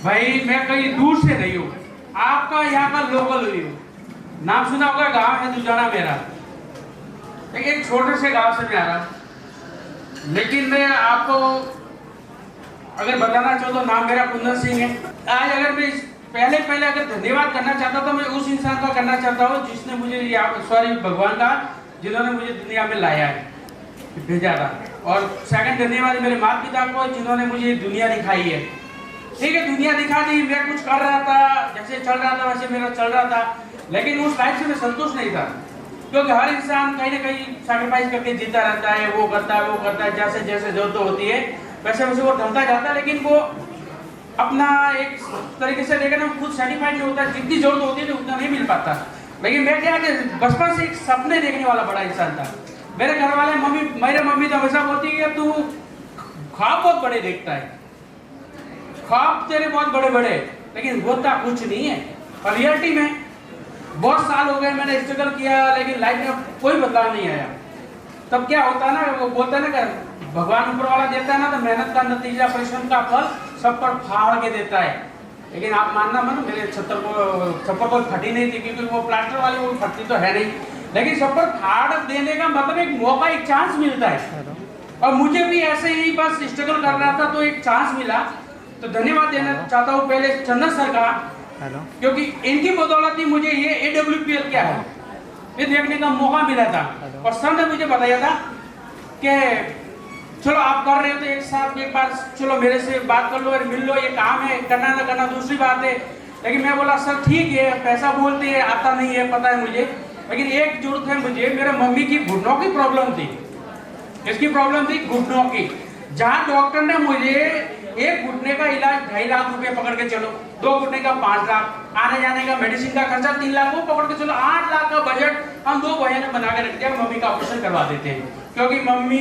भाई मैं कहीं दूर से नहीं हूँ, आपका यहाँ का लोकल हुई हूँ। नाम सुना होगा, गांव है दुजाना मेरा, एक छोटे से गांव से मैं आ रहा। लेकिन मैं आपको अगर बताना चाहूँ तो नाम मेरा कुंदन सिंह है। आज अगर मैं पहले अगर धन्यवाद करना चाहता तो मैं उस इंसान का करना चाहता हूँ जिसने मुझे सॉरी भगवान का, जिन्होंने मुझे दुनिया में लाया है, भेजा था। और सेकंड धन्यवाद मेरे माता पिता को जिन्होंने मुझे दुनिया दिखाई है। ठीक है, दुनिया दिखा दी, मैं कुछ कर रहा था, जैसे चल रहा था वैसे मेरा चल रहा था, लेकिन उस लाइफ से मैं संतुष्ट नहीं था। क्योंकि हर इंसान कहीं ना कहीं सैक्रिफाइस करके जीता रहता है, वो करता है, जैसे जैसे जरूरत होती है वैसे वैसे वो ढलता जाता है, लेकिन वो अपना एक तरीके से देखा ना खुद सेटिस्फाइड नहीं होता, जितनी जरूरत होती है उतना नहीं मिल पाता। लेकिन मैं क्या कि बचपन से एक सपने देखने वाला बड़ा इंसान था। मेरे घर वाले मेरे मम्मी तो हमेशा बोलती है तू ख्वाब बहुत बड़े देखता है, ख्वाब तेरे बहुत बड़े बड़े, लेकिन होता कुछ नहीं है। और रियलिटी में बहुत साल हो गए मैंने स्ट्रगल किया, लेकिन लाइफ में कोई बदलाव नहीं आया। तब क्या होता है ना, वो बोलते हैं ना कि भगवान ऊपर वाला देता है ना तो मेहनत का नतीजा, परिश्रम का फल सब पर फाड़ के देता है। लेकिन आप मानना मत, मेरे छप्पर कोई फटी नहीं थी, क्योंकि वो प्लास्टर वाली वो फटती तो है नहीं, लेकिन सब पर फाड़ देने का मतलब एक मौका, एक चांस मिलता है। और मुझे भी ऐसे ही बस स्ट्रगल कर रहा था तो एक चांस मिला। तो धन्यवाद देना चाहता हूँ पहले चंदन सर का, क्योंकि इनकी बदौलत ही मुझे ये AWPL क्या है ये देखने का मौका मिला था। और सर ने मुझे बताया था कि चलो आप कर रहे हो तो एक साथ एक बार चलो मेरे से बात कर लो और मिल लो, ये काम है, करना ना करना दूसरी बात है। लेकिन मैं बोला सर ठीक है, पैसा बोलते हैं, आता नहीं है, पता है मुझे, लेकिन एक जरूरत है मुझे, मेरे मम्मी की घुटनों की प्रॉब्लम थी। इसकी प्रॉब्लम थी घुटनों की, जहाँ डॉक्टर ने मुझे एक घुटने का इलाज 2.5 लाख रुपए पकड़ के चलो, 2 घुटने का 5 लाख, आने जाने का मेडिसिन का खर्चा 3 लाख, वो पकड़ के चलो 8 लाख का बजट हम 2 भाइयों ने बना के रख दिया, मम्मी का ऑपरेशन करवा देते हैं। क्योंकि मम्मी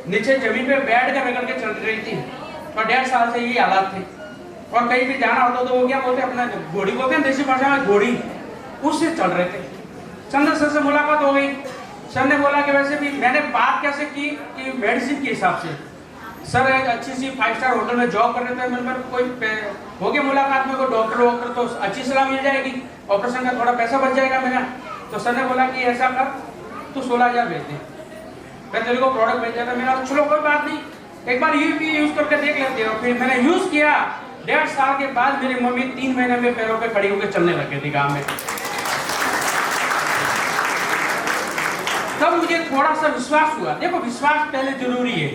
नीचे जमीन पे बैठ कर रगड़ के चल रही थी और 1.5 साल से ये हालात थे। और कहीं भी जाना होता तो वो क्या बोलते, अपना घोड़ी बोलते हैं देसी भाषा में, घोड़ी, उससे चल रहे थे। चंदन सर से मुलाकात हो गई। सर ने बोला कि वैसे भी मैंने बात कैसे की कि मेडिसिन के हिसाब से, सर एक अच्छी सी 5 स्टार होटल में जॉब कर रहे थे, मैंने कोई हो गया मुलाकात में, कोई डॉक्टर तो अच्छी सलाह मिल जाएगी, ऑपरेशन का थोड़ा पैसा बच जाएगा मेरा। तो सर ने बोला कि ऐसा कर तू 16,000 भेज दे, मैं तेरे को प्रोडक्ट भेज देता। मेरा चलो कोई बात नहीं, एक बार ये भी यूज करके देख लेते हो। फिर मैंने यूज किया, 1.5 साल के बाद मेरी मम्मी 3 महीने में पैरों पे खड़ी होकर चलने लग गई थी गाँव में। तब मुझे थोड़ा सा विश्वास हुआ। देखो विश्वास पहले जरूरी है,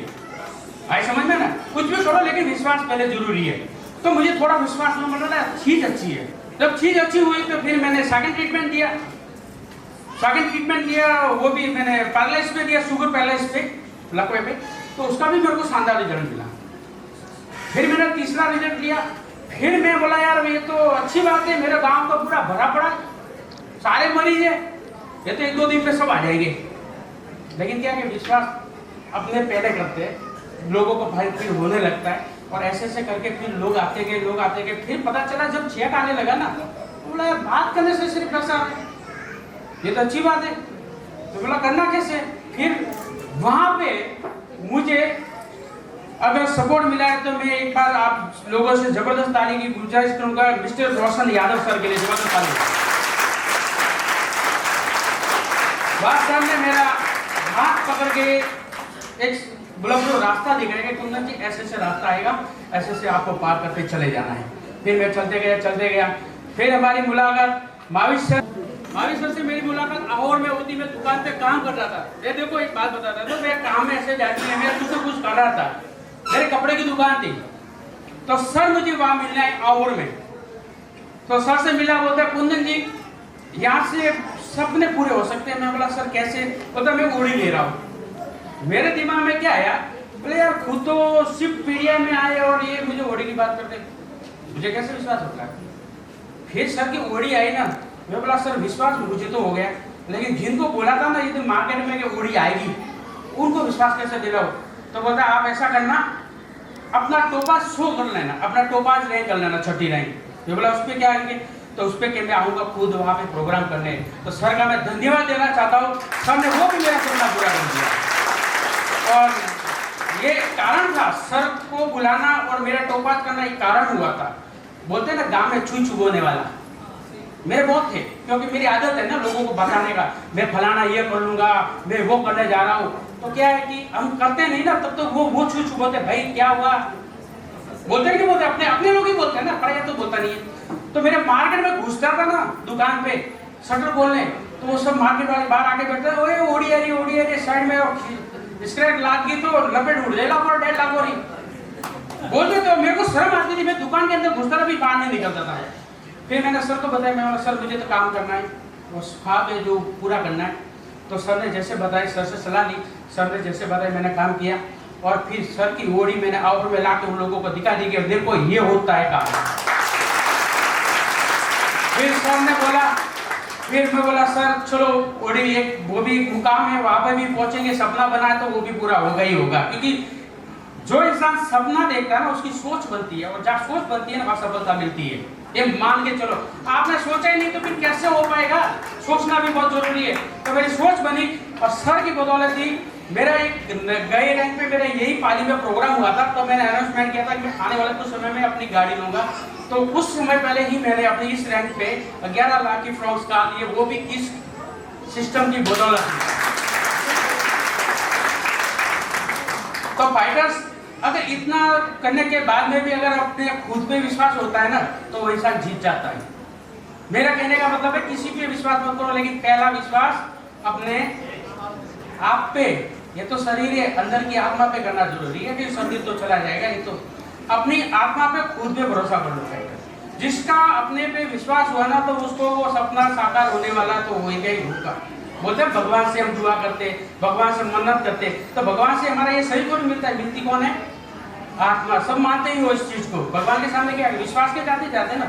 आई समझ में ना, कुछ भी करो लेकिन विश्वास पहले जरूरी है। तो मुझे थोड़ा विश्वास में मतलब चीज अच्छी है। जब चीज अच्छी हुई तो फिर मैंने सेकंड ट्रीटमेंट दिया, वो भी मैंने पैरालाइज पे दिया, शुगर पैरालाइज पे, लकवे पे, तो उसका भी मेरे को शानदार रिजल्ट मिला। फिर मैंने तीसरा रिजल्ट लिया, फिर मैं बोला यार ये तो अच्छी बात है, मेरा गांव तो पूरा भरा पड़ा, सारे मरीज है, ये तो 1-2 दिन में सब आ जाएंगे। लेकिन क्या कि विश्वास अपने पहले करते हैं, लोगों को भाई फिर होने लगता है, और ऐसे ऐसे करके फिर लोग आते गए। फिर पता चला जब चेक आने लगा ना, तो बोला यार बात करने से सिर्फ पैसा आ रहा है, ये तो अच्छी बात है। तो बोला करना कैसे। फिर वहां पे मुझे अगर सपोर्ट मिला है तो मैं एक बार आप लोगों से जबरदस्त ताली की गुजारिश करूंगा मिस्टर रोशन यादव सर के लिए, जबरदस्त ताली। बात सर ने मेरा हाथ पकड़ के एक बोलो रास्ता दिख रहा है कि कुंदन जी ऐसे से रास्ता आएगा, ऐसे से आपको पार करके चले जाना है। फिर मैं चलते गया। फिर हमारी मुलाकात माविश सर से मेरी मुलाकात आहोर में होती। मैं दुकान पे काम कर रहा था। ये देखो एक बात बताता था, मैं काम में ऐसे जाती है, मैं कुछ कर रहा था, मेरे कपड़े की दुकान थी। तो सर मुझे वहां मिलना है आहोर में। तो सर से मिला, बोलता कुंदन जी यहाँ से सपने पूरे हो सकते हैं। मैं बोला सर कैसे। बोलता मैं उड़ी ले रहा हूँ। मेरे दिमाग में क्या आया, बोले यार खुद तो सिर्फ पीडीएम में आए और ये मुझे ओडी की बात करते, मुझे कैसे विश्वास होता है। फिर सर की ओडी आई ना, मैं बोला सर विश्वास मुझे तो हो गया, लेकिन जिनको बोला था ना ये तो मार्केट में कि ओडी आएगी, उनको विश्वास कैसे दिलाओ। तो बोलता आप ऐसा करना, अपना टोपा शो कर लेना, अपना टोपाज रैंक कर लेना, 6ठी रैंक। मैं बोला उस पर क्या आएंगे, तो उस पर मैं आऊँगा खुद वहाँ पे प्रोग्राम करने। तो सर का मैं धन्यवाद देना चाहता हूँ, सर ने वो भी मेरा सपना पूरा कर दिया। और ये कारण था सर को बुलाना और मेरा टोपाज करना, एक कारण हुआ था। बोलते हैं ना गांव में छुई छुबोने वाला, मेरे बहुत थे, क्योंकि मेरी आदत है ना लोगों को बताने का, मैं फलाना ये कर लूंगा, मैं वो करने जा रहा हूँ। तो क्या है कि हम करते नहीं ना, तब तो वो छुई छुबोते, भाई क्या हुआ, बोलते नहीं बोलते, अपने अपने लोग ही बोलते हैं ना, पढ़ाई तो बोलता नहीं है। तो मेरे मार्केट में घुसता था ना दुकान पे शटर खोलने, तो वो सब मार्केट वाले बाहर आके बैठते, ओए ओडी आ रही साइड में स्क्रैच लाग गई तो लपेट उड़ जाएगा और 1.5 लाख हो रही बोलते। तो मेरे को शर्म आती थी, मैं दुकान के अंदर घुसता था भी बाहर नहीं निकलता था। फिर मैंने सर को बताया, मैं बोला सर मुझे तो काम करना है, वो ख्वाब है जो पूरा करना है। तो सर ने जैसे बताया, सर से सलाह ली, सर ने जैसे बताया मैंने काम किया, और फिर सर की ओड़ी मैंने आउट में ला के उन लोगों को दिखा दी कि देखो ये होता है काम। फिर सर ने बोला, फिर मैं बोला सर चलो ओड़ी एक वो भी मुकाम है, वहां पे भी पहुंचेंगे, सपना बनाए तो वो भी पूरा होगा ही होगा, क्योंकि जो इंसान सपना देखता है ना उसकी सोच बनती है, और जहाँ सोच बनती है ना वहाँ सफलता मिलती है। ये मान के चलो, आपने सोचा ही नहीं तो फिर कैसे हो पाएगा, सोचना भी बहुत जरूरी है। तो मेरी सोच बनी, और सर की बदौलत ही मेरा एक गए रैंक पे मेरा यही पाली में प्रोग्राम हुआ था। तो मैंने अनाउंसमेंट किया था कि आने वाले कुछ समय में अपनी गाड़ी लूंगा। तो उस समय पहले ही मैंने अपनी इस रैंक पे 11 लाख की फ्रॉक्स का लिए, वो भी इस सिस्टम की बदौलत। तो फाइटर्स अगर इतना करने के बाद में भी अगर अपने खुद पे विश्वास होता है ना तो वो इंसान जीत जाता है। मेरा कहने का मतलब है किसी पे विश्वास मत करो, लेकिन पहला विश्वास अपने आप पे, ये तो शरीर है, अंदर की आत्मा पे करना जरूरी है, कि शरीर तो चला जाएगा, ये तो अपनी आत्मा पे खुद पे भरोसा कर लो। जिसका अपने पे विश्वास हुआ ना तो उसको वो सपना साकार होने वाला तो होगा ही होगा। बोलते हैं भगवान से हम दुआ करते, भगवान से मन्नत करते, तो भगवान से हमारा ये सही कौन मिलता है, मिलती कौन है, आत्मा। सब मानते ही हो इस चीज को, भगवान के सामने क्या विश्वास के जाते ना।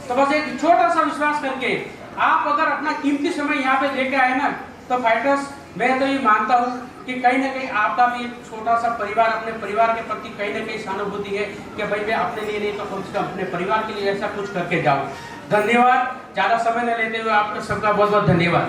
तो बस एक छोटा सा विश्वास करके आप अगर अपना कीमती समय यहाँ पे लेके आए ना, तो फाइटर्स मैं तो ये मानता हूँ कि कहीं ना कहीं आपका भी छोटा सा परिवार, अपने परिवार के प्रति कहीं ना कहीं सहानुभूति है कि भाई मैं अपने लिए नहीं तो कम से कम अपने परिवार के लिए ऐसा कुछ करके जाऊँ। धन्यवाद, ज्यादा समय न लेते हुए आपका सबका बहुत बहुत धन्यवाद।